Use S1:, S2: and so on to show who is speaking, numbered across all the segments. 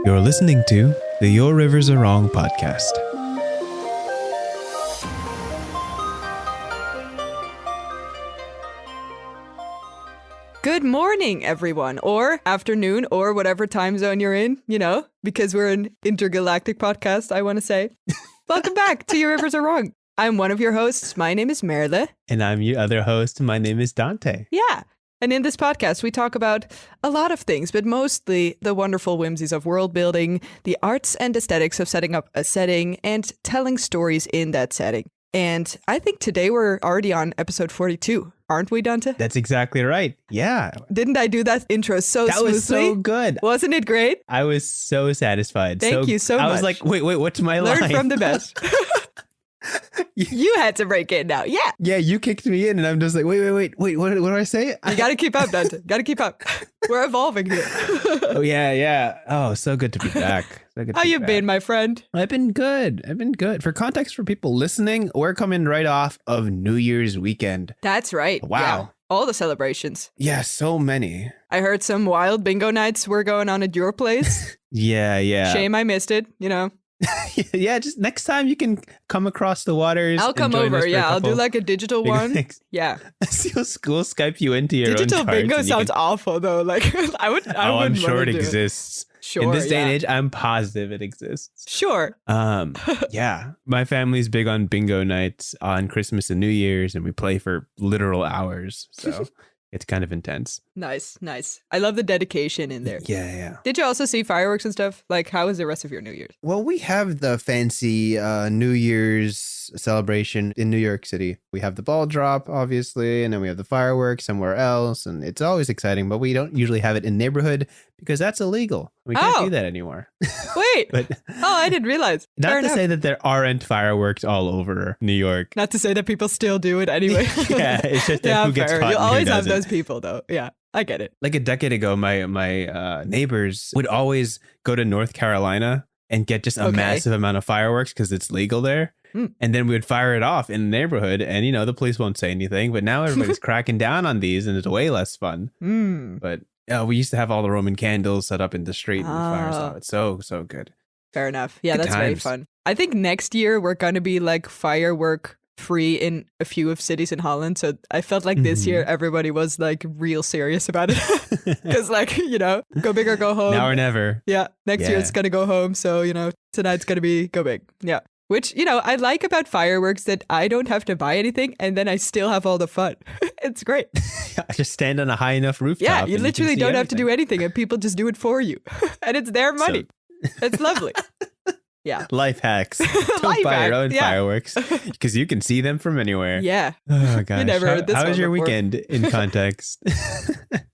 S1: You're listening to the Your Rivers Are Wrong podcast.
S2: Good morning, everyone, or afternoon, or whatever time zone you're in, because we're an intergalactic podcast, I want to say. Welcome back to Your Rivers Are Wrong. I'm one of your hosts. My name is Merle.
S1: And I'm your other host. My name is Dante.
S2: Yeah. And in this podcast, we talk about a lot of things, but mostly the wonderful whimsies of world building, the arts and aesthetics of setting up a setting, and telling stories in that setting. And I think today we're already on episode 42, aren't we, Dante?
S1: That's exactly right. Yeah.
S2: Didn't I do that intro so smoothly?
S1: That was so good.
S2: Wasn't it great?
S1: I was so satisfied.
S2: Thank you so much.
S1: I was like, wait, what's my line?
S2: Learn from the best. You had to break in now. Yeah.
S1: Yeah, you kicked me in and I'm just like, wait, what do I say?
S2: You got to keep up, Dante. Got to keep up. We're evolving here.
S1: Oh, yeah. Oh, so good to be back.
S2: How you been, my friend?
S1: I've been good. For context for people listening, we're coming right off of New Year's weekend.
S2: That's right.
S1: Wow.
S2: Yeah. All the celebrations.
S1: Yeah, so many.
S2: I heard some wild bingo nights were going on at your place.
S1: Yeah.
S2: Shame I missed it,
S1: Yeah, just next time you can come across the waters.
S2: I'll come over. Yeah, I'll do like a digital one.
S1: Things.
S2: Yeah.
S1: We'll Skype you into your
S2: digital
S1: own cards.
S2: Digital bingo sounds awful though. Like
S1: I'm sure it exists.
S2: Sure,
S1: in this day and age, I'm positive it exists.
S2: Sure.
S1: Yeah. My family's big on bingo nights on Christmas and New Year's, and we play for literal hours. So it's kind of intense.
S2: Nice. I love the dedication in there.
S1: Yeah.
S2: Did you also see fireworks and stuff? Like, how was the rest of your New Year's?
S1: Well, we have the fancy New Year's celebration in New York City. We have the ball drop, obviously, and then we have the fireworks somewhere else, and it's always exciting, but we don't usually have it in neighborhood because that's illegal. We can't do that anymore.
S2: Wait.
S1: But
S2: I didn't realize.
S1: Not to say that there aren't fireworks all over New York.
S2: Not to say that people still do it anyway.
S1: Yeah, it's just that who gets caught.
S2: You'll always have
S1: it.
S2: Those people, though. Yeah, I get it.
S1: Like a decade ago, my neighbors would always go to North Carolina and get just a massive amount of fireworks because it's legal there. And then we would fire it off in the neighborhood and, the police won't say anything. But now everybody's cracking down on these and it's way less fun. But we used to have all the Roman candles set up in the street and the fires off. It's so good.
S2: Fair enough. Yeah,
S1: Good
S2: that's
S1: times.
S2: very fun. I think next year we're going to be like firework free in a few of cities in Holland. So I felt like this year everybody was like real serious about it. Because go big or go home.
S1: Now or never.
S2: Yeah. Next year it's going to go home. So, tonight's going to be go big. Yeah. Which, I like about fireworks that I don't have to buy anything and then I still have all the fun. It's great.
S1: I just stand on a high enough rooftop.
S2: Yeah, you literally don't have to do anything and people just do it for you. And it's their money. It's lovely. Yeah.
S1: Life hacks. Don't buy your own fireworks because you can see them from anywhere.
S2: Yeah.
S1: Oh, gosh.
S2: You never heard this
S1: How was your
S2: before.
S1: weekend in context?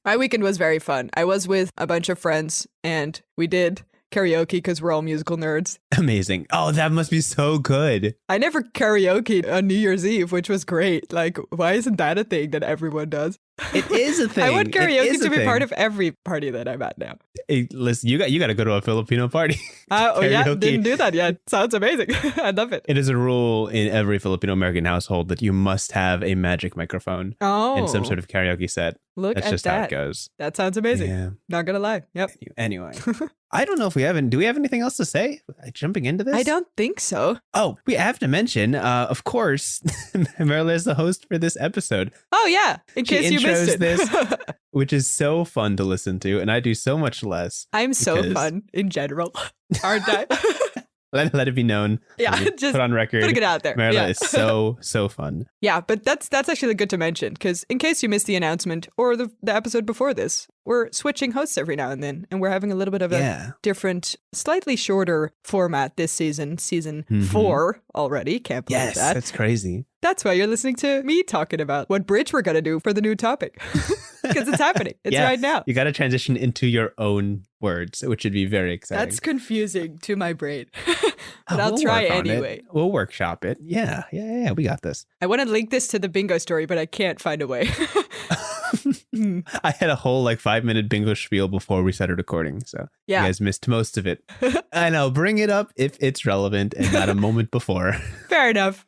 S2: My weekend was very fun. I was with a bunch of friends and we did karaoke because we're all musical nerds.
S1: Amazing. Oh, that must be so good.
S2: I never karaoke'd on New Year's Eve, which was great. Like, why isn't that a thing that everyone does?
S1: It is a thing.
S2: I want karaoke to be part of every party that I'm at now.
S1: Hey, listen, you got to go to a Filipino party.
S2: Oh yeah, didn't do that yet. Sounds amazing. I love it.
S1: It is a rule in every Filipino American household that you must have a magic microphone and some sort of karaoke set.
S2: Look
S1: That's
S2: at
S1: just
S2: that.
S1: how it goes.
S2: That sounds amazing.
S1: Yeah.
S2: Not gonna lie. Yep.
S1: Anyway, I don't know if do we have anything else to say? Jumping into this?
S2: I don't think so.
S1: Oh, we have to mention, of course, Marla is the host for this episode.
S2: Oh yeah, in case you missed it.
S1: This, which is so fun to listen to, and I do so much less.
S2: I'm so fun in general, aren't I?
S1: Let it be known.
S2: Yeah, just
S1: put on record.
S2: Putting it out there.
S1: Marla is so fun.
S2: Yeah, but that's actually good to mention because in case you missed the announcement or the episode before this, we're switching hosts every now and then, and we're having a little bit of a different, slightly shorter format this season 4 already. Can't believe that.
S1: Yes, that's crazy.
S2: That's why you're listening to me talking about what bridge we're going to do for the new topic. Because it's happening. It's right now.
S1: You got to transition into your own words, which would be very exciting.
S2: That's confusing to my brain. But I'll try anyway.
S1: We'll workshop it. Yeah. We got this.
S2: I want to link this to the bingo story, but I can't find a way.
S1: I had a whole 5-minute bingo spiel before we started recording. So you guys missed most of it. And I'll bring it up if it's relevant and not a moment before.
S2: Fair enough.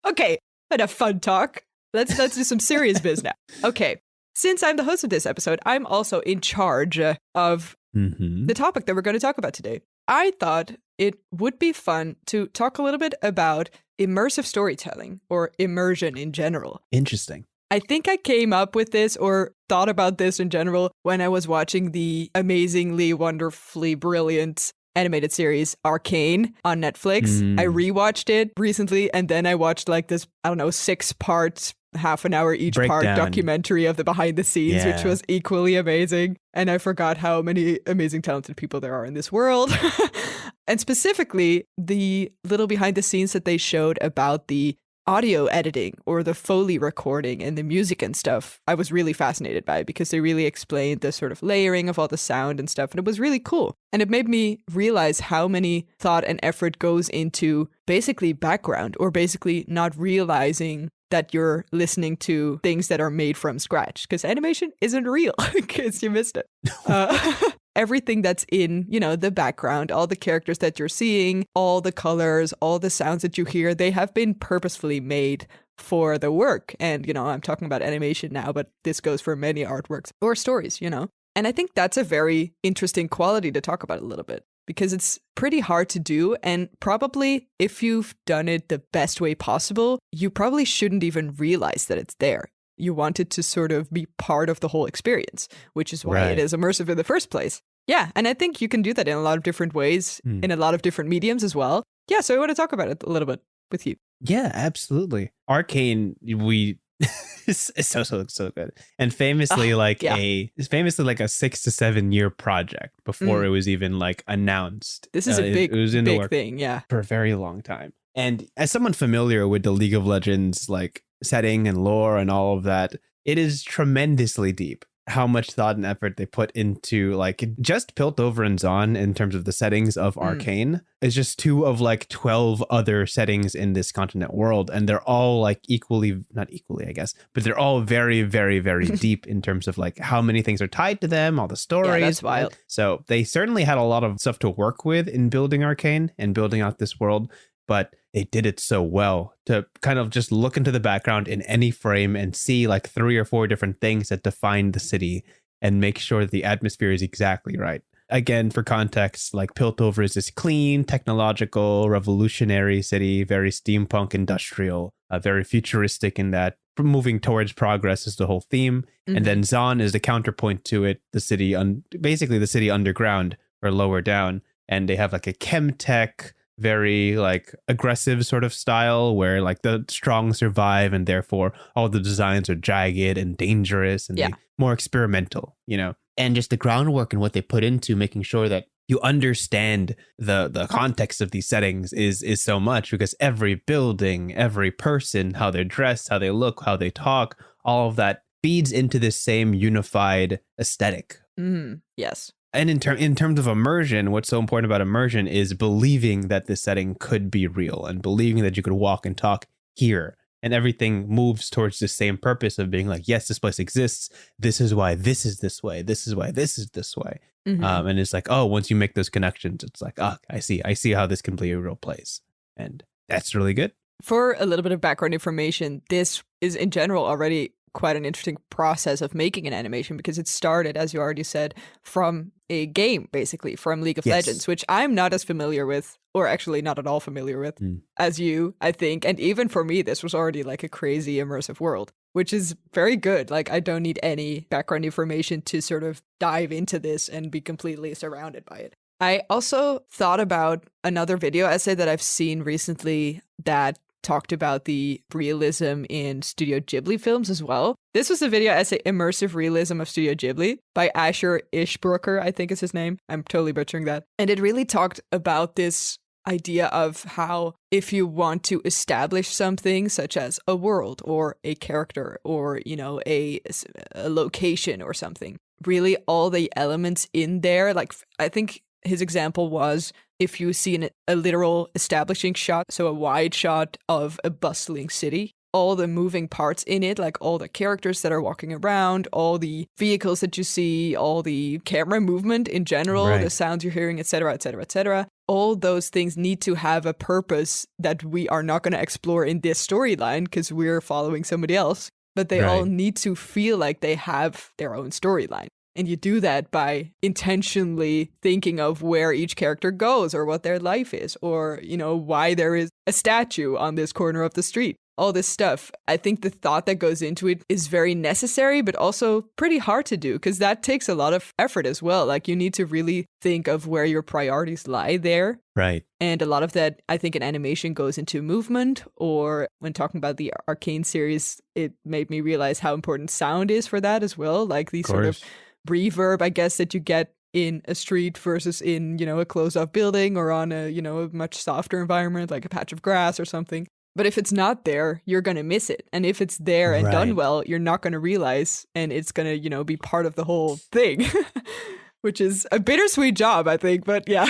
S2: Okay. Enough fun talk. Let's do some serious biz now. Okay. Since I'm the host of this episode, I'm also in charge of the topic that we're going to talk about today. I thought it would be fun to talk a little bit about immersive storytelling or immersion in general.
S1: Interesting.
S2: I think I came up with this or thought about this in general when I was watching the amazingly, wonderfully brilliant animated series Arcane on Netflix. I rewatched it recently, and then I watched like this, 6-part, half an hour each part documentary of the behind the scenes, which was equally amazing. And I forgot how many amazing, talented people there are in this world. And specifically, the little behind the scenes that they showed about the audio editing or the Foley recording and the music and stuff, I was really fascinated by because they really explained the sort of layering of all the sound and stuff. And it was really cool. And it made me realize how many thought and effort goes into basically background or basically not realizing that you're listening to things that are made from scratch because animation isn't real because you missed it. Everything that's in, the background, all the characters that you're seeing, all the colors, all the sounds that you hear, they have been purposefully made for the work. And, I'm talking about animation now, but this goes for many artworks or stories, And I think that's a very interesting quality to talk about a little bit because it's pretty hard to do. And probably if you've done it the best way possible, you probably shouldn't even realize that it's there. You want it to sort of be part of the whole experience, which is why it is immersive in the first place. Yeah, and I think you can do that in a lot of different ways, in a lot of different mediums as well. Yeah, so I want to talk about it a little bit with you.
S1: Yeah, absolutely. Arcane, it's so good, and famously it's famously like a 6 to 7 year project before it was even like announced.
S2: This is a big thing,
S1: for a very long time. And as someone familiar with the League of Legends like setting and lore and all of that, it is tremendously deep how much thought and effort they put into like just Piltover and Zaun in terms of the settings of Arcane is just 2 of like 12 other settings in this continent world. And they're all like not equally, I guess, but they're all very, very, very deep in terms of like how many things are tied to them, all the stories.
S2: Yeah, that's wild.
S1: So they certainly had a lot of stuff to work with in building Arcane and building out this world. But they did it so well to kind of just look into the background in any frame and see like 3 or 4 different things that define the city and make sure that the atmosphere is exactly right. Again, for context, like Piltover is this clean, technological, revolutionary city, very steampunk industrial, very futuristic in that moving towards progress is the whole theme. And then Zaun is the counterpoint to it, the city, basically the city underground or lower down. And they have like a chemtech, very like aggressive sort of style where like the strong survive and therefore all the designs are jagged and dangerous and more experimental, and just the groundwork and what they put into making sure that you understand the context of these settings is so much because every building, every person, how they're dressed, how they look, how they talk, all of that feeds into this same unified aesthetic.
S2: Yes.
S1: And in terms of immersion, what's so important about immersion is believing that this setting could be real and believing that you could walk and talk here. And everything moves towards the same purpose of being like, yes, this place exists. This is why this is this way. This is why this is this way. And it's like, oh, once you make those connections, it's like, oh, I see how this can be a real place. And that's really good.
S2: For a little bit of background information, this is in general already quite an interesting process of making an animation because it started, as you already said, from a game, basically, from League of Legends, which I'm not as familiar with, or actually not at all familiar with, as you, I think. And even for me, this was already like a crazy immersive world, which is very good. Like, I don't need any background information to sort of dive into this and be completely surrounded by it. I also thought about another video essay that I've seen recently that talked about the realism in Studio Ghibli films as well. This was a video essay, Immersive Realism of Studio Ghibli, by Asher Ishbroker, I think is his name. I'm totally butchering that. And it really talked about this idea of how if you want to establish something such as a world or a character or, a location or something, really all the elements in there, like I think his example was if you see a literal establishing shot, so a wide shot of a bustling city, all the moving parts in it, like all the characters that are walking around, all the vehicles that you see, all the camera movement in general, the sounds you're hearing, etc., etc., etc. All those things need to have a purpose that we are not going to explore in this storyline because we're following somebody else, but they all need to feel like they have their own storyline. And you do that by intentionally thinking of where each character goes or what their life is or, why there is a statue on this corner of the street. All this stuff. I think the thought that goes into it is very necessary, but also pretty hard to do because that takes a lot of effort as well. Like you need to really think of where your priorities lie there.
S1: Right.
S2: And a lot of that, I think, in animation goes into movement, or when talking about the Arcane series, it made me realize how important sound is for that as well. Like the sort of reverb, I guess, that you get in a street versus in, a closed-off building or on a much softer environment like a patch of grass or something. But if it's not there, you're going to miss it. And if it's there and done well, you're not going to realize, and it's going to, be part of the whole thing, which is a bittersweet job, I think. But yeah.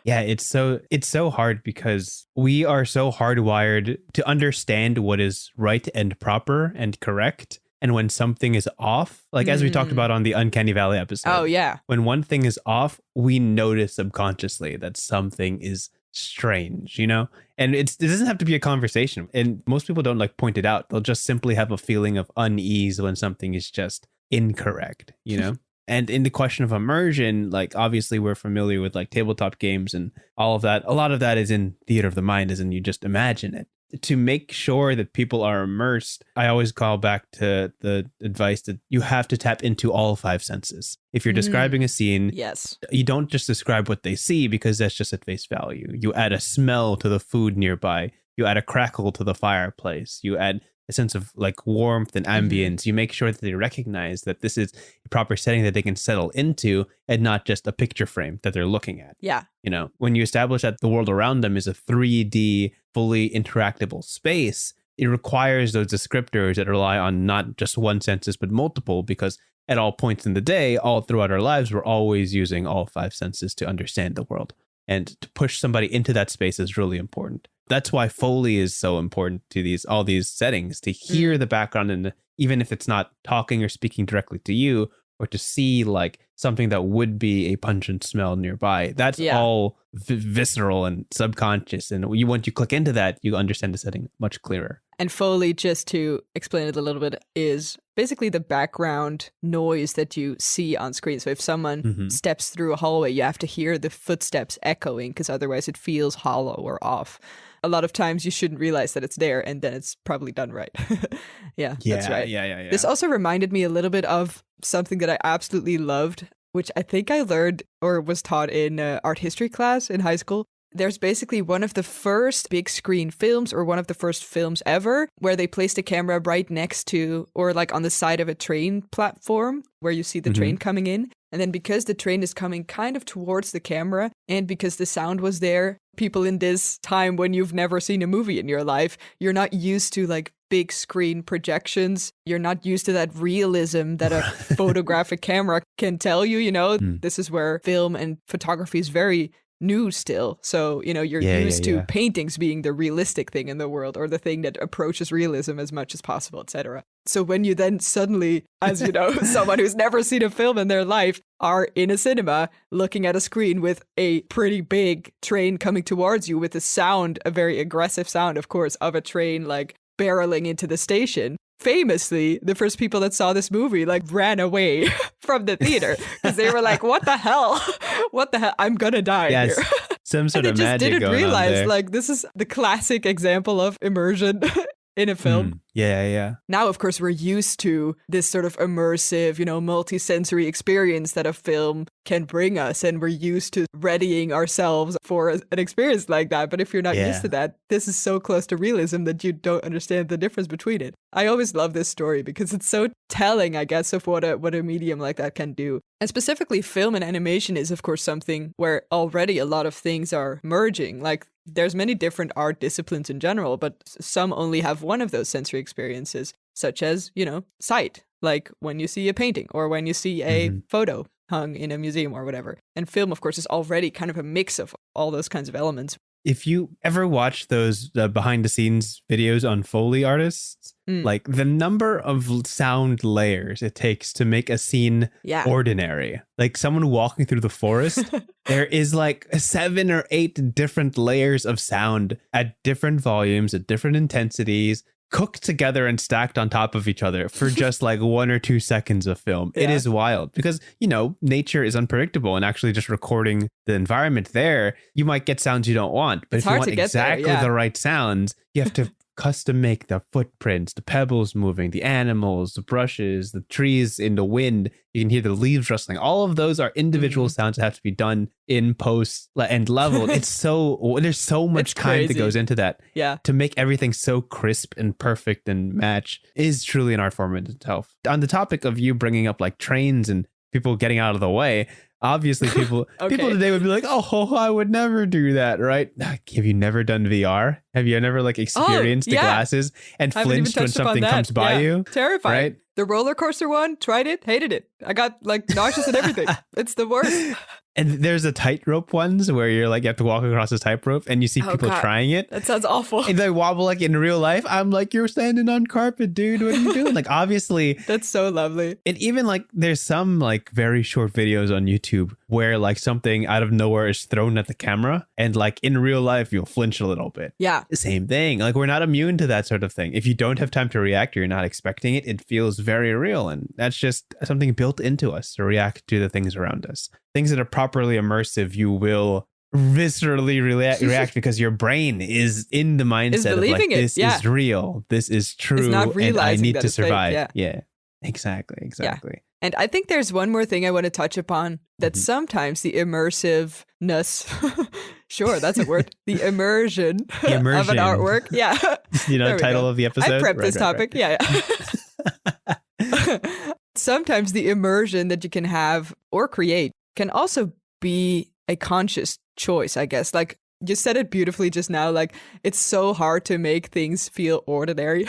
S1: Yeah, it's so hard because we are so hardwired to understand what is right and proper and correct. And when something is off, like as we talked about on the Uncanny Valley episode.
S2: Oh, yeah.
S1: When one thing is off, we notice subconsciously that something is strange, and it doesn't have to be a conversation, and most people don't like point it out. They'll just simply have a feeling of unease when something is just incorrect, And in the question of immersion, like obviously we're familiar with like tabletop games and all of that. A lot of that is in theater of the mind, as in you just imagine it. To make sure that people are immersed, I always call back to the advice that you have to tap into all 5 senses. If you're describing a scene,
S2: yes,
S1: you don't just describe what they see because that's just at face value. You add a smell to the food nearby. You add a crackle to the fireplace. You add a sense of like warmth and ambience. You make sure that they recognize that this is a proper setting that they can settle into and not just a picture frame that they're looking at.
S2: Yeah.
S1: When you establish that the world around them is a 3D, fully interactable space, it requires those descriptors that rely on not just one senses, but multiple, because at all points in the day, all throughout our lives, we're always using all 5 senses to understand the world. And to push somebody into that space is really important. That's why Foley is so important to all these settings, to hear the background, and even if it's not talking or speaking directly to you, or to see like something that would be a pungent smell nearby. That's all visceral and subconscious. And once you click into that, you understand the setting much clearer.
S2: And Foley, just to explain it a little bit, is basically the background noise that you see on screen. So if someone steps through a hallway, you have to hear the footsteps echoing, because otherwise it feels hollow or off. A lot of times you shouldn't realize that it's there, and then it's probably done right. Yeah, that's right.
S1: Yeah.
S2: This also reminded me a little bit of something that I absolutely loved, which I think I learned or was taught in art history class in high school. There's basically one of the first big screen films, or one of the first films ever, where they placed a camera right next to, or like on the side of a train platform where you see the train coming in. And then because the train is coming kind of towards the camera, and because the sound was there, people in this time when you've never seen a movie in your life, you're not used to like big screen projections. You're not used to that realism that a photographic camera can tell you, This is where film and photography is very new still. So, you're used to paintings being the realistic thing in the world, or the thing that approaches realism as much as possible, etc. So when you then suddenly, as someone who's never seen a film in their life, are in a cinema looking at a screen with a pretty big train coming towards you, with a very aggressive sound, of course, of a train like barreling into the station. Famously, the first people that saw this movie like ran away from the theater because they were like, what the hell? What the hell? I'm gonna die here.
S1: Some sort of magic going on there.
S2: And they just didn't realize like this is the classic example of immersion in a film.
S1: Yeah.
S2: Now, of course, we're used to this sort of immersive, multi-sensory experience that a film can bring us, and we're used to readying ourselves for an experience like that. But if you're not used to that, this is so close to realism that you don't understand the difference between it. I always love this story because it's so telling, I guess, of what a medium like that can do. And specifically, film and animation is, of course, something where already a lot of things are merging. Like, there's many different art disciplines in general, but some only have one of those sensory experiences, such as, sight, like when you see a painting or when you see a photo hung in a museum or whatever. And film, of course, is already kind of a mix of all those kinds of elements.
S1: If you ever watch those behind the scenes videos on Foley artists, like the number of sound layers it takes to make a scene ordinary, like someone walking through the forest, there is like 7 or 8 different layers of sound at different volumes, at different intensities, cooked together and stacked on top of each other for just like 1 or 2 seconds of film. It is wild because, you know, nature is unpredictable, and actually just recording the environment there, you might get sounds you don't want. But if you want exactly the right sounds, you have to custom make the footprints, the pebbles moving, the animals, the brushes, the trees in the wind. You can hear the leaves rustling. All of those are individual sounds that have to be done in post and leveled. It's so, there's so much time that goes into that.
S2: Yeah.
S1: To make everything so crisp and perfect and match is truly an art form in itself. On the topic of you bringing up like trains and people getting out of the way, obviously people today would be like, oh, I would never do that, right? Have you never done VR? Have you never like experienced the glasses and flinched when something comes by you?
S2: Terrifying.
S1: Right?
S2: The roller coaster one, tried it, hated it. I got like nauseous and everything. It's the worst.
S1: And there's the tightrope ones where you're like, you have to walk across a tightrope and you see people trying it.
S2: That sounds awful.
S1: And they wobble like in real life. I'm like, you're standing on carpet, dude. What are you doing? Like, obviously.
S2: That's so lovely.
S1: And even like, there's some like very short videos on YouTube where like something out of nowhere is thrown at the camera. And like in real life, you'll flinch a little bit.
S2: Yeah.
S1: Same thing. Like, we're not immune to that sort of thing. If you don't have time to react or you're not expecting it, it feels very real. And that's just something built into us to react to the things around us. Things that are properly immersive, you will viscerally react because your brain is in the mindset of like, this is real, this is true, and I need to survive. Yeah, exactly.
S2: Yeah. And I think there's one more thing I want to touch upon, that sometimes the immersiveness, sure, that's a word, the immersion of an artwork. Yeah.
S1: You know, the title of the episode?
S2: I prepped this topic. Right. Yeah. Sometimes the immersion that you can have or create can also be a conscious choice, I guess. Like, you said it beautifully just now, like, it's so hard to make things feel ordinary.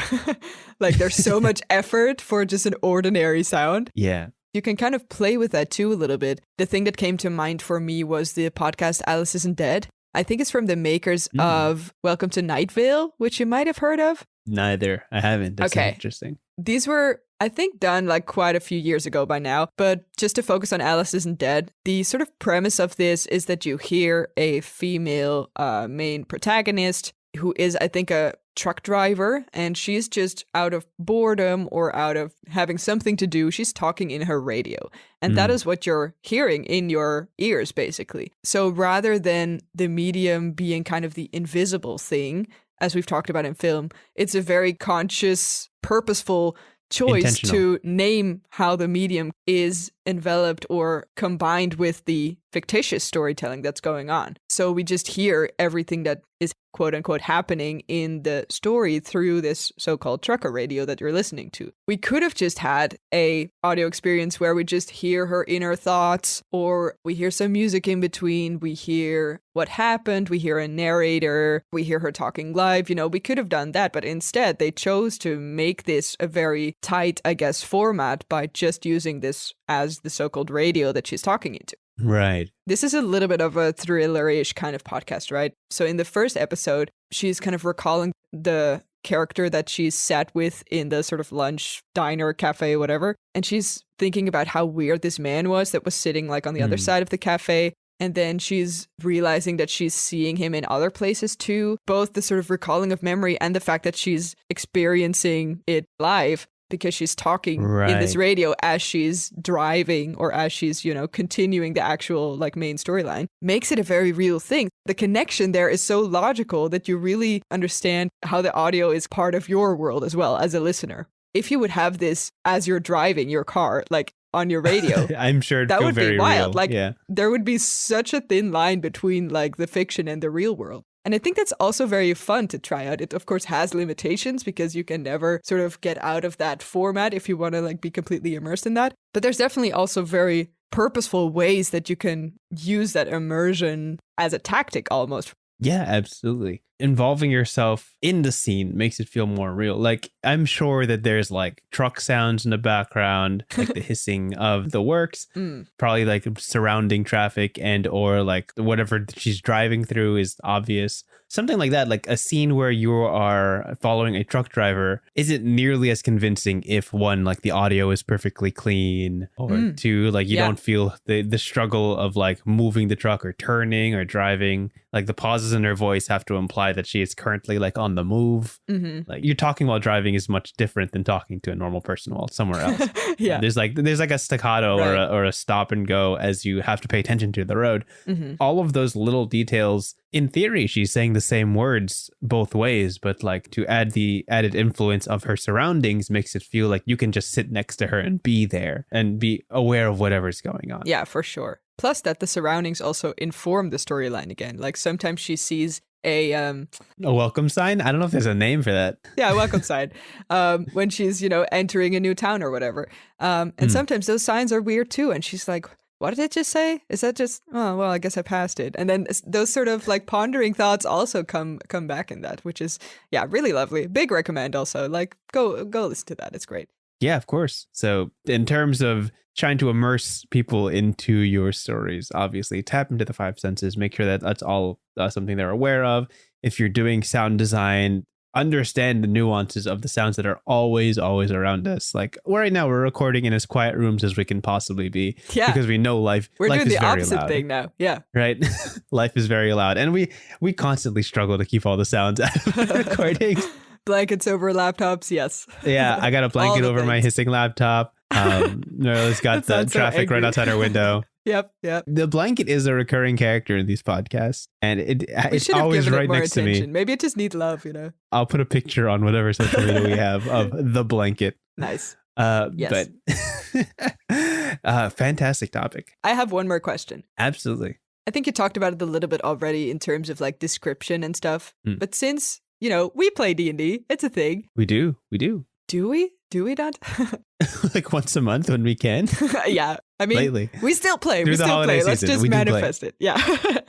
S2: Like, there's so much effort for just an ordinary sound.
S1: Yeah.
S2: You can kind of play with that too a little bit. The thing that came to mind for me was the podcast Alice Isn't Dead. I think it's from the makers of Welcome to Night Vale, which you might have heard of.
S1: Neither. I haven't. That's interesting.
S2: These were, I think, done like quite a few years ago by now. But just to focus on Alice Isn't Dead, the sort of premise of this is that you hear a female main protagonist who is, I think, a truck driver, and she's just out of boredom or out of having something to do. She's talking in her radio. And that is what you're hearing in your ears, basically. So rather than the medium being kind of the invisible thing, as we've talked about in film, it's a very conscious, purposeful choice to name how the medium is enveloped or combined with the fictitious storytelling that's going on. So we just hear everything that is quote unquote happening in the story through this so-called trucker radio that you're listening to. We could have just had a audio experience where we just hear her inner thoughts, or we hear some music in between, we hear what happened, we hear a narrator, we hear her talking live. You know, we could have done that, but instead they chose to make this a very tight, I guess, format by just using this as the so-called radio that she's talking into.
S1: Right.
S2: This is a little bit of a thriller-ish kind of podcast, right? So in the first episode, she's kind of recalling the character that she's sat with in the sort of lunch, diner, cafe, whatever. And she's thinking about how weird this man was that was sitting like on the other side of the cafe. And then she's realizing that she's seeing him in other places too. Both the sort of recalling of memory and the fact that she's experiencing it live, because she's talking in this radio as she's driving or as she's, you know, continuing the actual like main storyline, makes it a very real thing. The connection there is so logical that you really understand how the audio is part of your world as well as a listener. If you would have this as you're driving your car, like on your radio,
S1: I'm sure
S2: that would be wild.
S1: Real.
S2: Like there would be such a thin line between like the fiction and the real world. And I think that's also very fun to try out. It, of course, has limitations because you can never sort of get out of that format if you want to like be completely immersed in that. But there's definitely also very purposeful ways that you can use that immersion as a tactic almost.
S1: Yeah, absolutely. Involving yourself in the scene makes it feel more real. Like, I'm sure that there's like truck sounds in the background, like the hissing of the works, probably like surrounding traffic and or like whatever she's driving through is obvious. Something like that, like a scene where you are following a truck driver isn't nearly as convincing if one, like the audio is perfectly clean, or two, like you don't feel the struggle of like moving the truck or turning or driving. Like the pauses in her voice have to imply imply that she is currently like on the move.
S2: Mm-hmm.
S1: Like you're talking while driving is much different than talking to a normal person while somewhere else.
S2: Yeah.
S1: There's like a staccato
S2: Right.
S1: or a stop and go as you have to pay attention to the road.
S2: Mm-hmm.
S1: All of those little details, in theory, she's saying the same words both ways, but like to add the added influence of her surroundings makes it feel like you can just sit next to her and be there and be aware of whatever's going on.
S2: Yeah, for sure. Plus that the surroundings also inform the storyline again. Like sometimes she sees a
S1: welcome sign. I don't know if there's a name for that.
S2: Yeah, a welcome sign. When she's, entering a new town or whatever. And sometimes those signs are weird too. And she's like, what did it just say? Is that just, oh, well, I guess I passed it. And then those sort of like pondering thoughts also come back in that, which is, yeah, really lovely. Big recommend also. Like, go listen to that. It's great.
S1: Yeah, of course. So in terms of trying to immerse people into your stories, obviously tap into the five senses, make sure that that's all something they're aware of. If you're doing sound design, understand the nuances of the sounds that are always around us. Like right now, we're recording in as quiet rooms as we can possibly be.
S2: Yeah.
S1: Because we know life
S2: We're
S1: life
S2: doing
S1: is
S2: the
S1: very
S2: opposite
S1: loud,
S2: thing now. Yeah.
S1: right? Life is very loud. And we constantly struggle to keep all the sounds out of the recording.
S2: Blankets over laptops, yes.
S1: Yeah, I got a blanket over my hissing laptop. Nora's got the traffic right outside her window.
S2: Yep.
S1: The blanket is a recurring character in these podcasts, and it's
S2: should have
S1: always
S2: given it
S1: right
S2: more
S1: next
S2: attention.
S1: to me.
S2: Maybe it just needs love,
S1: I'll put a picture on whatever social media we have of the blanket.
S2: Nice.
S1: Yes. But fantastic topic.
S2: I have one more question.
S1: Absolutely.
S2: I think you talked about it a little bit already in terms of like description and stuff. But since, we play D&D, it's a thing.
S1: We do.
S2: Do we? Do we not?
S1: Like once a month when we can.
S2: Yeah. I mean,
S1: lately.
S2: We still play.
S1: Through
S2: We
S1: the
S2: still
S1: holiday
S2: play. Let's
S1: season,
S2: just
S1: we do
S2: manifest it. Yeah.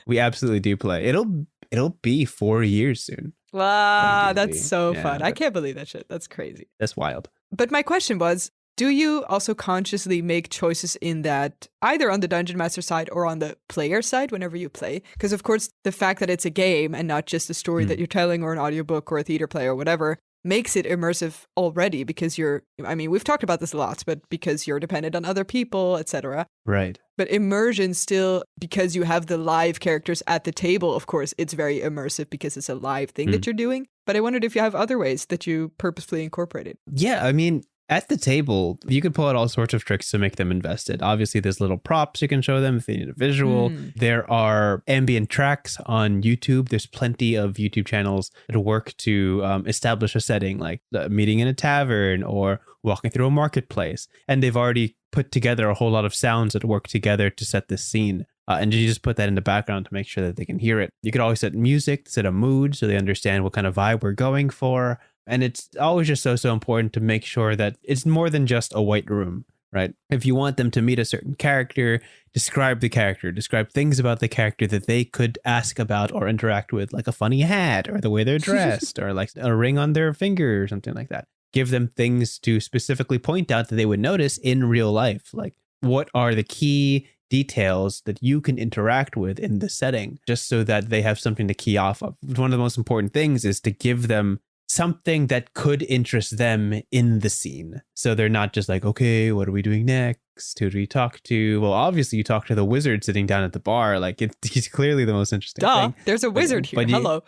S1: We absolutely do play. It'll be 4 years soon.
S2: Wow, that's so
S1: Yeah,
S2: fun. I can't believe that shit. That's crazy.
S1: That's wild.
S2: But my question was, do you also consciously make choices in that either on the Dungeon Master side or on the player side whenever you play? Because of course, the fact that it's a game and not just a story that you're telling or an audiobook or a theater play or whatever makes it immersive already because we've talked about this a lot, but because you're dependent on other people, etc.
S1: Right.
S2: But immersion still, because you have the live characters at the table, of course, it's very immersive because it's a live thing that you're doing. But I wondered if you have other ways that you purposefully incorporate it.
S1: Yeah, I mean, at the table, you could pull out all sorts of tricks to make them invested. Obviously, there's little props you can show them if they need a visual. There are ambient tracks on YouTube. There's plenty of YouTube channels that work to establish a setting, like a meeting in a tavern or walking through a marketplace. And they've already put together a whole lot of sounds that work together to set this scene. And you just put that in the background to make sure that they can hear it. You could always set music, set a mood so they understand what kind of vibe we're going for. And it's always just so important to make sure that it's more than just a white room, right? If you want them to meet a certain character, describe the character, describe things about the character that they could ask about or interact with, like a funny hat or the way they're dressed or like a ring on their finger or something like that. Give them things to specifically point out that they would notice in real life. Like, what are the key details that you can interact with in the setting, just so that they have something to key off of. One of the most important things is to give them something that could interest them in the scene. So they're not just like, okay, what are we doing next? Who do we talk to? Well, obviously you talk to the wizard sitting down at the bar. Like he's clearly the most interesting thing.
S2: There's a wizard here. Hello.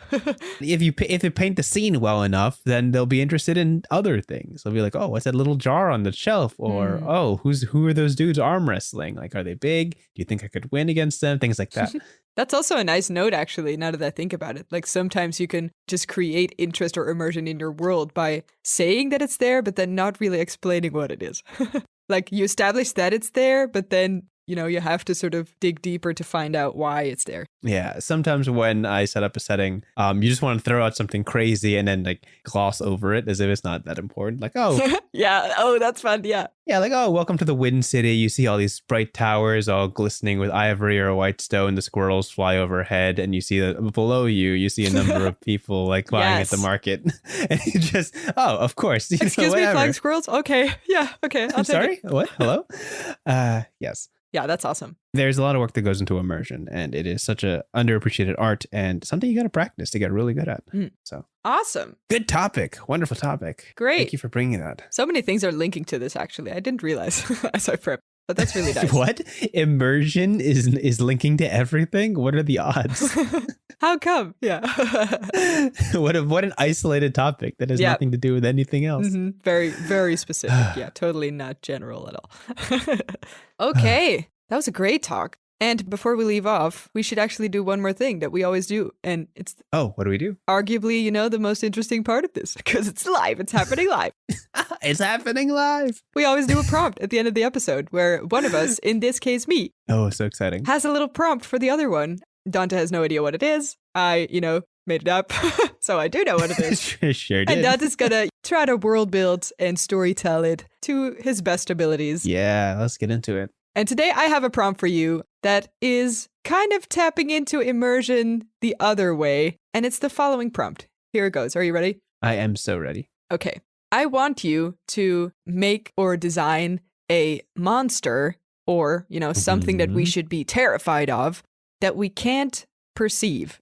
S1: If you paint the scene well enough, then they'll be interested in other things. They'll be like, oh, what's that little jar on the shelf? Or, oh, who are those dudes arm wrestling? Like, are they big? Do you think I could win against them? Things like that.
S2: That's also a nice note, actually, now that I think about it. Like, sometimes you can just create interest or immersion in your world by saying that it's there, but then not really explaining what it is. Like, you establish that it's there, but then, you have to sort of dig deeper to find out why it's there.
S1: Yeah. Sometimes when I set up a setting, you just want to throw out something crazy and then like gloss over it as if it's not that important. Like, oh.
S2: Yeah. Oh, that's fun. Yeah.
S1: Yeah. Like, oh, welcome to the Wind City. You see all these bright towers all glistening with ivory or white stone. The squirrels fly overhead and you see that below you see a number of people like buying at the market. And you just, oh, of course.
S2: Excuse me, flying squirrels? Okay. Yeah. Okay.
S1: I'm sorry. What? Hello? Yes.
S2: Yeah, that's awesome.
S1: There's a lot of work that goes into immersion, and it is such a underappreciated art and something you got to practice to get really good at. So
S2: awesome.
S1: Good topic. Wonderful topic.
S2: Great.
S1: Thank you for bringing that.
S2: So many things are linking to this, actually. I didn't realize as I prepped, but that's really nice.
S1: What? Immersion is linking to everything? What are the odds?
S2: How come? Yeah.
S1: What an isolated topic that has nothing to do with anything else.
S2: Mm-hmm. Very, very specific. Yeah, totally not general at all. Okay, that was a great talk. And before we leave off, we should actually do one more thing that we always do. And it's
S1: what do we do?
S2: Arguably, the most interesting part of this, because it's live. It's happening live.
S1: It's happening live.
S2: We always do a prompt at the end of the episode where one of us, in this case me,
S1: so exciting,
S2: has a little prompt for the other one. Dante has no idea what it is. I, made it up. So I do know what it is.
S1: Sure did.
S2: And Dante's gonna try to world build and story tell it to his best abilities.
S1: Yeah, let's get into it.
S2: And today I have a prompt for you that is kind of tapping into immersion the other way. And it's the following prompt. Here it goes. Are you ready?
S1: I am so ready.
S2: Okay. I want you to make or design a monster or, something that we should be terrified of that we can't perceive.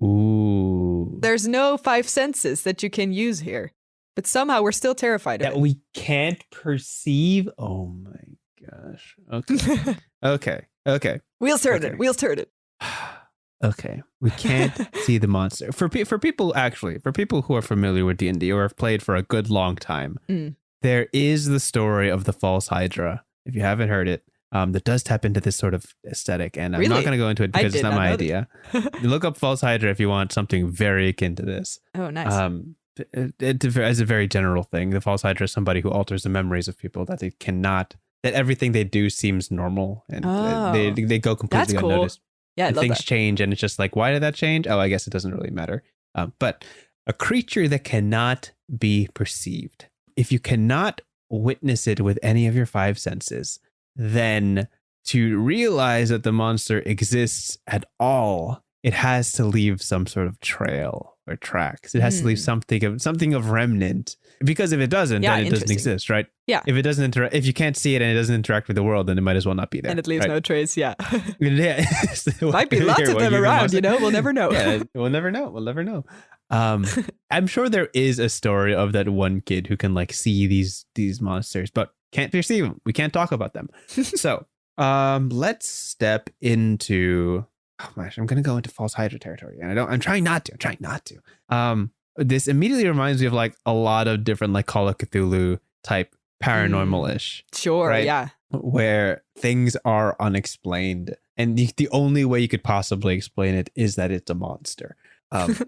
S1: Ooh.
S2: There's no 5 senses that you can use here. But somehow we're still terrified of it.
S1: That we can't perceive? Oh my gosh. Okay. Okay.
S2: Wheels turn it.
S1: Okay. We can't see the monster. For people who are familiar with D&D or have played for a good long time, there is the story of the false Hydra. If you haven't heard it, that does tap into this sort of aesthetic. And I'm not going to go into it because it's not my idea. You look up false Hydra if you want something very akin to this.
S2: Oh, nice.
S1: As a very general thing, the false Hydra is somebody who alters the memories of people that they cannot, that everything they do seems normal and they go completely unnoticed.
S2: Yeah,
S1: and things change and it's just like, why did that change? Oh, I guess it doesn't really matter. But a creature that cannot be perceived, if you cannot witness it with any of your 5 senses, then to realize that the monster exists at all, it has to leave some sort of trail or tracks. It has to leave something of remnant, because if it doesn't, then it doesn't exist, right?
S2: Yeah.
S1: If it doesn't interact, if you can't see it and it doesn't interact with the world, then it might as well not be there.
S2: And it leaves no trace. Yeah.
S1: Yeah.
S2: Might be lots of them around. We'll never know.
S1: Yeah, we'll never know. I'm sure there is a story of that one kid who can see these monsters, but can't perceive them. We can't talk about them. So let's step into. Oh gosh, I'm gonna go into false Hydra territory, and I'm trying not to. This immediately reminds me of a lot of different Call of Cthulhu type paranormal-ish.
S2: Sure,
S1: right?
S2: Yeah.
S1: Where things are unexplained, and the only way you could possibly explain it is that it's a monster.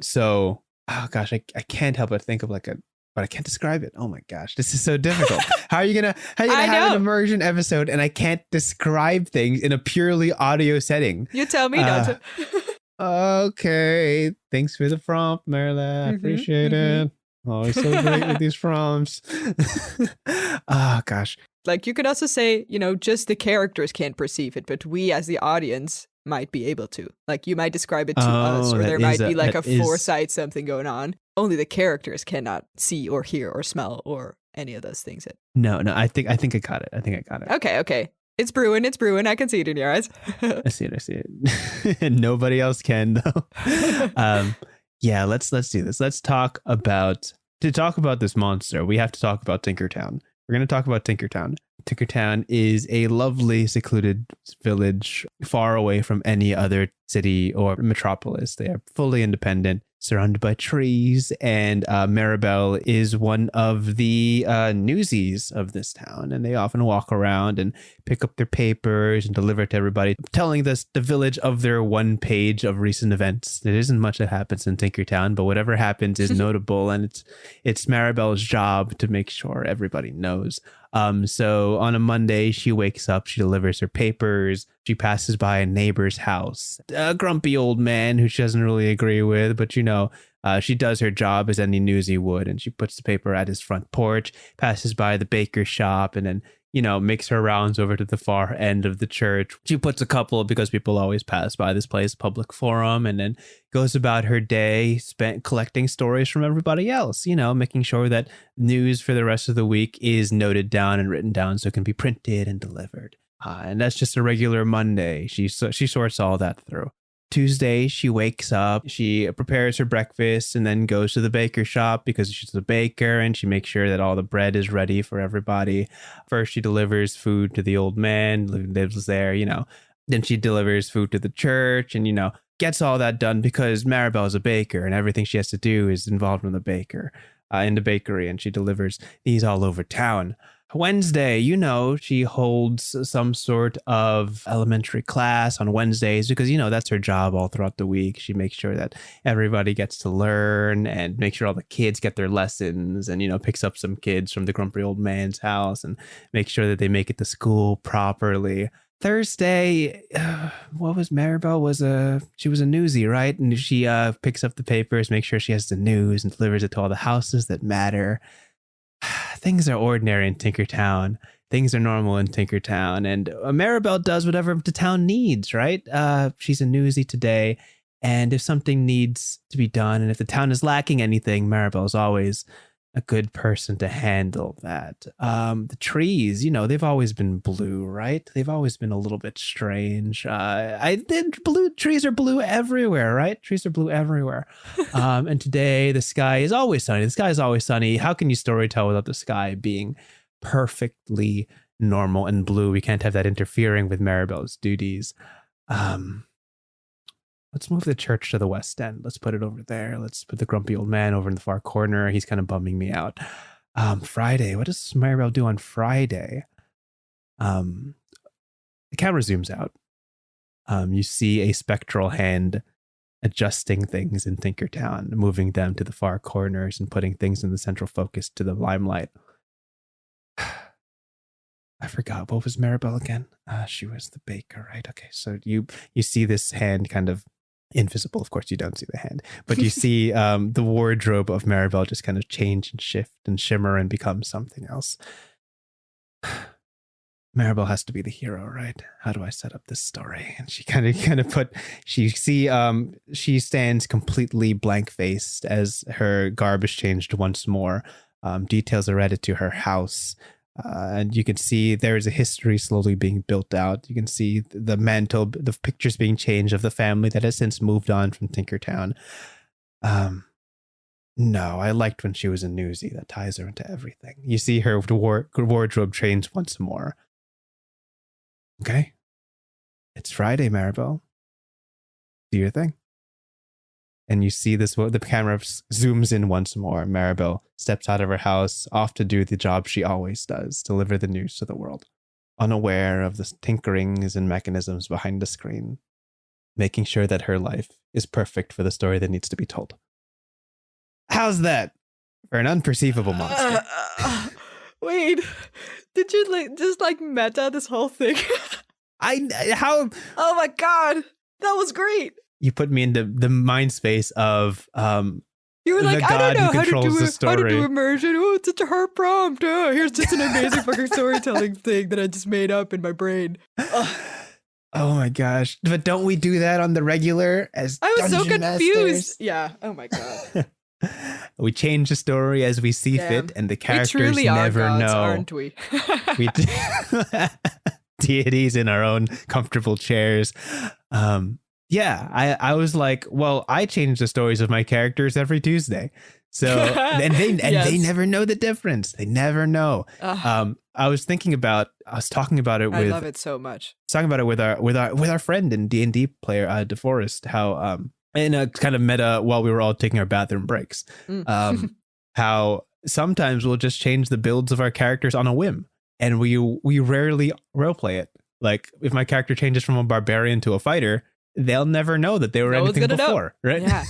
S1: So, oh gosh, I can't help but think of but I can't describe it. Oh my gosh, this is so difficult. How are you gonna have an immersion episode and I can't describe things in a purely audio setting?
S2: You tell me, Dante.
S1: Okay, thanks for the prompt, Marla. I appreciate it. Always so great with these prompts. Oh gosh.
S2: You could also say, just the characters can't perceive it, but we as the audience might be able to. You might describe it to us, or there might be a foresight, something going on. Only the characters cannot see or hear or smell or any of those things.
S1: No, I think I got it.
S2: Okay. It's brewing. I can see it in your eyes.
S1: I see it. Nobody else can though. Yeah, let's do this. Let's talk about this monster. We have to talk about Tinkertown. We're going to talk about Tinkertown. Tinkertown is a lovely, secluded village far away from any other city or metropolis. They are fully independent, surrounded by trees, and Maribel is one of the newsies of this town, and they often walk around and pick up their papers and deliver it to everybody, telling the village of their one page of recent events. There isn't much that happens in Tinkertown, but whatever happens is notable, and it's Maribel's job to make sure everybody knows. So on a Monday, she wakes up, she delivers her papers, she passes by a neighbor's house, a grumpy old man who she doesn't really agree with, but she does her job as any newsie would, and she puts the paper at his front porch, passes by the baker's shop, and then makes her rounds over to the far end of the church. She puts a couple, because people always pass by this place, public forum, and then goes about her day spent collecting stories from everybody else, making sure that news for the rest of the week is noted down and written down so it can be printed and delivered. And that's just a regular Monday. She sorts all that through. Tuesday, she wakes up, she prepares her breakfast, and then goes to the baker shop because she's a baker, and she makes sure that all the bread is ready for everybody. First, she delivers food to the old man, lives there, Then she delivers food to the church and, gets all that done because Maribel is a baker and everything she has to do is involved in the bakery, and she delivers these all over town. Wednesday, she holds some sort of elementary class on Wednesdays because, that's her job all throughout the week. She makes sure that everybody gets to learn and make sure all the kids get their lessons and, picks up some kids from the grumpy old man's house and make sure that they make it to school properly. Thursday, what was Maribel? She was a newsie, right? And she picks up the papers, makes sure she has the news and delivers it to all the houses that matter. Things are ordinary in Tinkertown. Things are normal in Tinkertown. And Maribel does whatever the town needs, right? She's a newsie today. And if something needs to be done, and if the town is lacking anything, Maribel's always a good person to handle that. The trees, they've always been blue, right? They've always been a little bit strange. Trees are blue everywhere, right? Trees are blue everywhere. And today the sky is always sunny. The sky is always sunny. How can you storytell without the sky being perfectly normal and blue? We can't have that interfering with Maribel's duties. Let's move the church to the west end. Let's put it over there. Let's put the grumpy old man over in the far corner. He's kind of bumming me out. Friday. What does Maribel do on Friday? The camera zooms out. You see a spectral hand adjusting things in Tinkertown, moving them to the far corners and putting things in the central focus to the limelight. I forgot. What was Maribel again? She was the baker, right? Okay, so you see this hand kind of invisible. Of course, you don't see the hand, but you see the wardrobe of Maribel just kind of change and shift and shimmer and become something else. Maribel has to be the hero, right? How do I set up this story? And she kind of she stands completely blank-faced as her garb is changed once more. Details are added to her house. And you can see there is a history slowly being built out. You can see the mantle, the pictures being changed of the family that has since moved on from Tinkertown. No, I liked when she was a newsie. That ties her into everything. You see her wardrobe change once more. Okay. It's Friday, Maribel. Do your thing. And you see this, the camera zooms in once more. Maribel steps out of her house, off to do the job she always does, deliver the news to the world, unaware of the tinkerings and mechanisms behind the screen, making sure that her life is perfect for the story that needs to be told. How's that for an unperceivable monster?
S2: Wait, did you just meta this whole thing?
S1: How?
S2: Oh my god, that was great.
S1: You put me into the mind space of
S2: you were like,
S1: the god
S2: I don't know
S1: who controls
S2: how to do immersion. Oh, it's such a hard prompt. Oh, here's just an amazing fucking storytelling thing that I just made up in my brain. Oh
S1: my gosh. But don't we do that on the regular as
S2: I was so
S1: Dungeon
S2: confused.
S1: Masters?
S2: Yeah. Oh my god.
S1: We change the story as we see fit, and the characters
S2: we truly
S1: never
S2: are gods,
S1: know.
S2: Aren't we?
S1: We deities in our own comfortable chairs. Yeah, I was like, well, I change the stories of my characters every Tuesday. So and they never know the difference. They never know. I was talking about it with
S2: I love it so much.
S1: Talking about it with our friend and D&D player DeForest, how in a kind of meta while we were all taking our bathroom breaks. How sometimes we'll just change the builds of our characters on a whim, and we rarely roleplay it. Like if my character changes from a barbarian to a fighter, they'll never know that they were anything before, right?
S2: Yeah.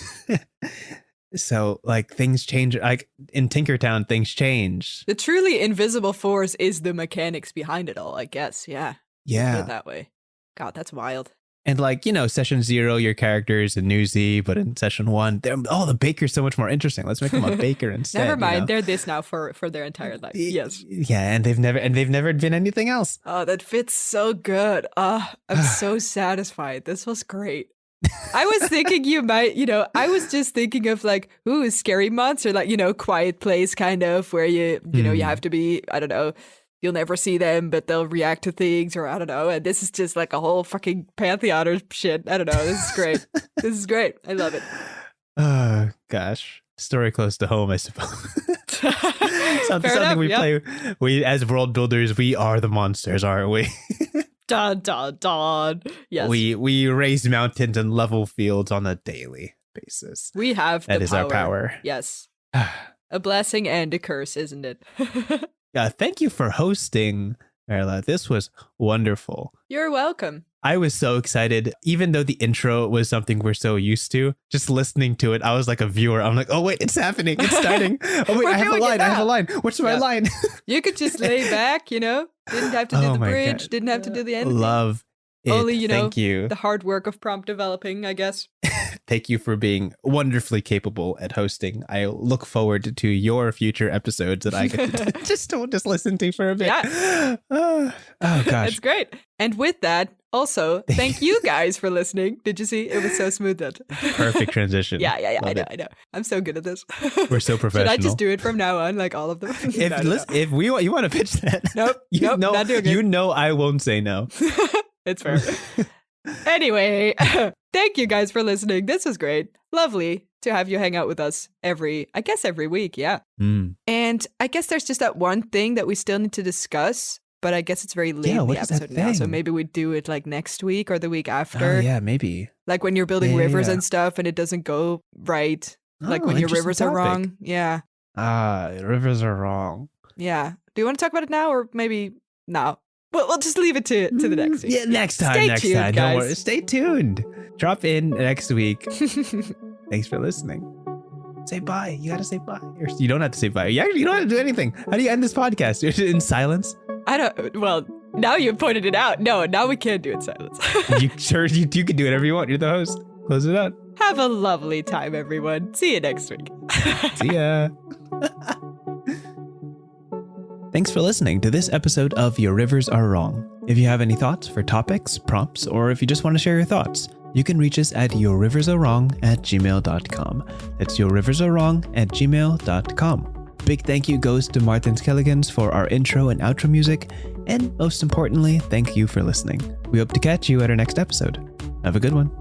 S1: So like things change, like in Tinkertown, things change.
S2: The truly invisible force is the mechanics behind it all, I guess. Yeah.
S1: Yeah.
S2: Put it that way. God, that's wild.
S1: And like, session 0, your character is a newsie, but in session 1, the baker's so much more interesting. Let's make them a baker instead.
S2: Never mind, they're this now for their entire life. Yes.
S1: Yeah, and they've never been anything else.
S2: Oh, that fits so good. I'm so satisfied. This was great. I was thinking you might, I was just thinking of like, ooh, a scary monster, like, quiet place kind of where you have to be, I don't know, you'll never see them, but they'll react to things, or I don't know. And this is just like a whole fucking pantheon or shit. I don't know. This is great. This is great. I love it.
S1: Oh, gosh. Story close to home, I suppose. Something we play. We, as world builders, we are the monsters, aren't we?
S2: Dun, dun, dun. Yes.
S1: We raise mountains and level fields on a daily basis.
S2: We have
S1: that
S2: the
S1: is
S2: power.
S1: our power.
S2: Yes. A blessing and a curse, isn't it?
S1: Thank you for hosting, Marla. This was wonderful.
S2: You're welcome.
S1: I was so excited, even though the intro was something we're so used to. Just listening to it, I was like a viewer. I'm like, oh wait, it's happening. It's starting. Oh wait, I have a line. What's my line?
S2: You could just lay back, Didn't have to do the bridge. God. Didn't have to do the ending.
S1: Love it.
S2: Only,
S1: Thank you.
S2: The hard work of prompt developing, I guess.
S1: Thank you for being wonderfully capable at hosting. I look forward to your future episodes that I get to just listen to for a bit.
S2: Yeah.
S1: Oh gosh.
S2: That's great. And with that, also, thank you guys for listening. Did you see? It was so smooth.
S1: Perfect transition.
S2: Yeah. I know. I'm so good at this.
S1: We're so professional.
S2: Should I just do it from now on, like all of them?
S1: If you want to pitch that,
S2: nope, not doing it.
S1: I won't say no.
S2: It's fair. Anyway, thank you guys for listening. This was great. Lovely to have you hang out with us every week. Yeah. And I guess there's just that one thing that we still need to discuss, but I guess it's very late in the episode now. So maybe we do it like next week or the week after.
S1: Oh, yeah, maybe.
S2: Like when you're building rivers and stuff and it doesn't go right. Like when your rivers are wrong. Yeah.
S1: Rivers are wrong.
S2: Yeah. Do you want to talk about it now or maybe now? Well, we'll just leave it to the next week.
S1: Yeah, next time.
S2: Stay tuned,
S1: Don't worry. Stay tuned. Drop in next week. Thanks for listening. Say bye. You got to say bye. You don't have to say bye. You don't have to do anything. How do you end this podcast? In silence?
S2: Well, now you pointed it out. No, now we can't do it in silence.
S1: You can do whatever you want. You're the host. Close it out.
S2: Have a lovely time, everyone. See you next week.
S1: See ya. Thanks for listening to this episode of Your Rivers Are Wrong. If you have any thoughts for topics, prompts, or if you just want to share your thoughts, you can reach us at yourriversarewrong@gmail.com. That's yourriversarewrong@gmail.com. Big thank you goes to Martin Skelligans for our intro and outro music, and most importantly, thank you for listening. We hope to catch you at our next episode. Have a good one.